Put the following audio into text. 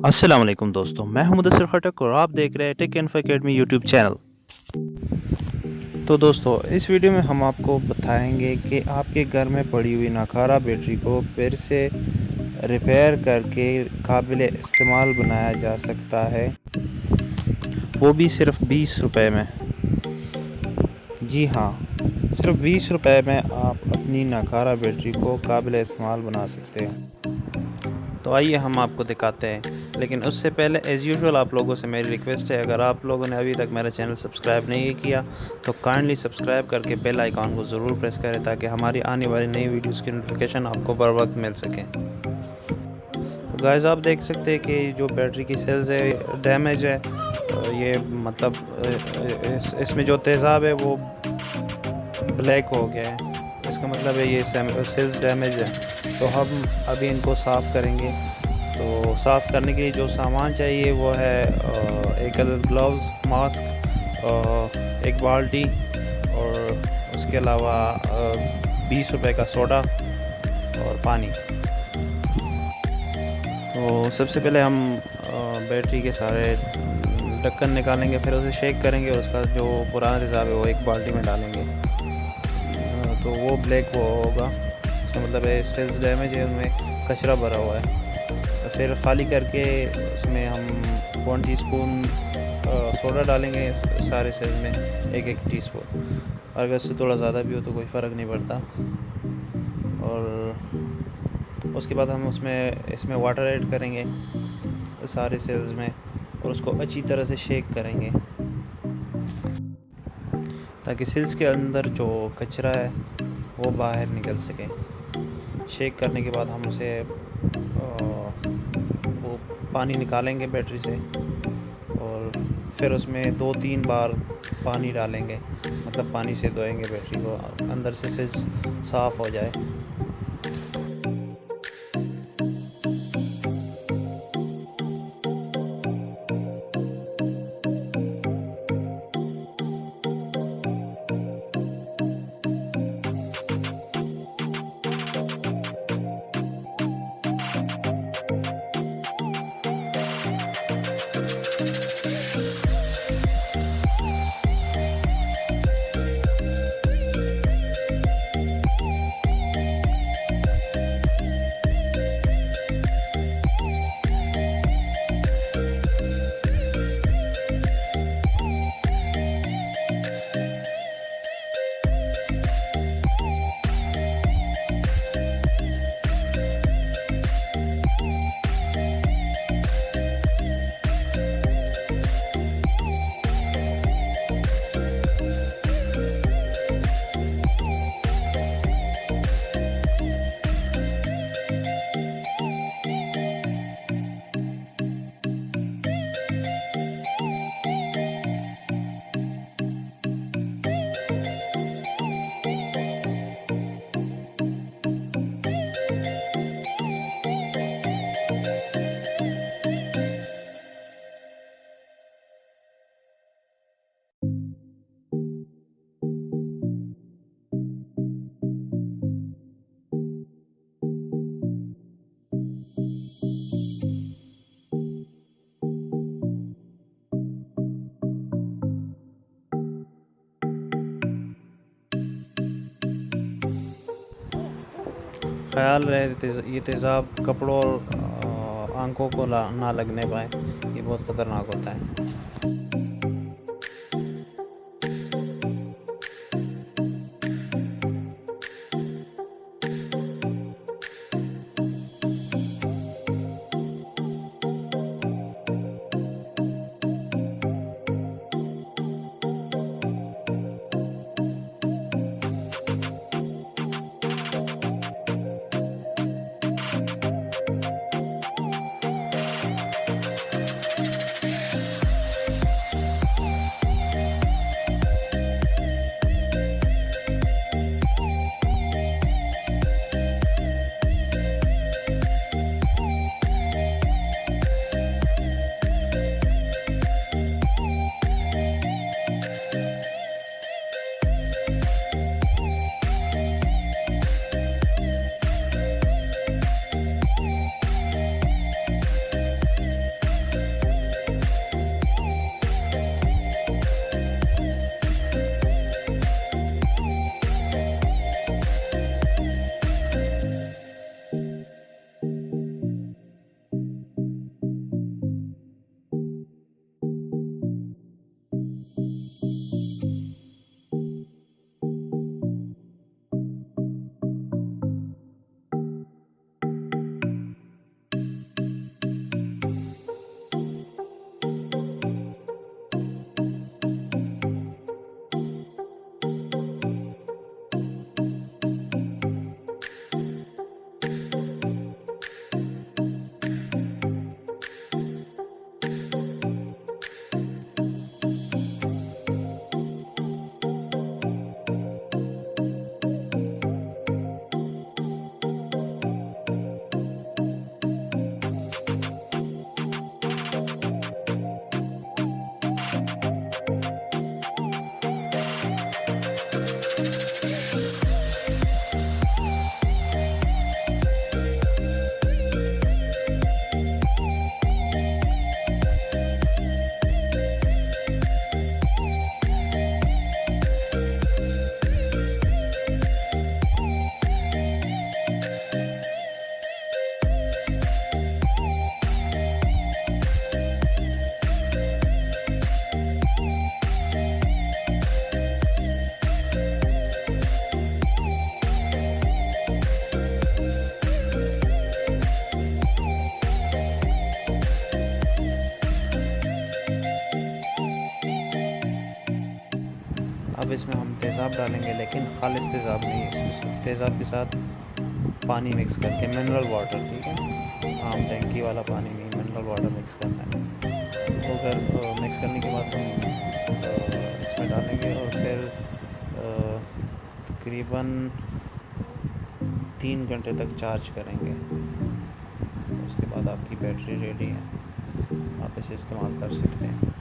अस्सलाम वालेकुम दोस्तों, मैं हूं मुदस्सिर खटक और आप देख रहे हैं take info academy YouTube channel. तो दोस्तों, इस वीडियो में हम आपको बताएंगे कि आपके घर में पड़ी हुई नाकारा बैटरी को फिर से रिपेयर करके काबिल इस्तेमाल बनाया जा सकता है, वो भी सिर्फ 20 रुपए में। जी हाँ, सिर्फ 20 रुपए में आप अपनी नाकारा बैटरी को काबिल इस्तेमाल बना सकते हैं। तो आइए हम आपको दिखाते हैं, लेकिन उससे पहले एज़ यूजुअल आप लोगों से मेरी रिक्वेस्ट है, अगर आप लोगों ने अभी तक मेरा चैनल सब्सक्राइब नहीं किया तो काइंडली सब्सक्राइब करके बेल आइकॉन को ज़रूर प्रेस करें ताकि हमारी आने वाली नई वीडियोस की नोटिफिकेशन आपको बर वक्त मिल सके। तो गाइस, आप देख सकते हैं कि जो बैटरी की सेल्स है डैमेज है। ये मतलब इसमें जो तेज़ाब है वो ब्लैक हो गया है, इसका मतलब है ये सेल्स डैमेज है। तो हम अभी इनको साफ़ करेंगे। तो साफ़ करने के लिए जो सामान चाहिए वो है एक अदद ग्लव्स, मास्क, एक बाल्टी और उसके अलावा 20 रुपए का सोडा और पानी। तो सबसे पहले हम बैटरी के सारे ढक्कन निकालेंगे, फिर उसे शेक करेंगे और उसका जो पुराना तेज़ाब है वो एक बाल्टी में डालेंगे। तो वो ब्लैक वो होगा, इसका मतलब है सेल्स डैमेज है, उनमें कचरा भरा हुआ है। तो फिर खाली करके उसमें हम 1 टीस्पून सोडा डालेंगे सारे सेल्स में, एक टीस्पून। अगर इससे थोड़ा ज़्यादा भी हो तो कोई फ़र्क नहीं पड़ता। और उसके बाद हम इसमें वाटर ऐड करेंगे सारे सेल्स में और उसको अच्छी तरह से शेक करेंगे ताकि सेल्स के अंदर जो कचरा है वो बाहर निकल सके। शेक करने के बाद हम उसे वो पानी निकालेंगे बैटरी से और फिर उसमें 2-3 बार पानी डालेंगे, मतलब पानी से धोएंगे बैटरी को, अंदर से सेल्स साफ़ हो जाए। ख्याल रहे ये तेज़ाब कपड़ों और आंखों को ना लगने पाए, ये बहुत ख़तरनाक होता है। इसमें हम तेज़ाब डालेंगे, लेकिन खालिस तेज़ाब नहीं, इसमें तेज़ाब के साथ पानी मिक्स करके मिनरल वाटर, ठीक है, आम टैंकी वाला पानी नहीं, मिनरल वाटर मिक्स करना है। तो फिर मिक्स करने के बाद हम इसमें डालेंगे और फिर तकरीबन 3 घंटे तक चार्ज करेंगे। उसके बाद आपकी बैटरी रेडी है, आप इसे इस्तेमाल कर सकते हैं।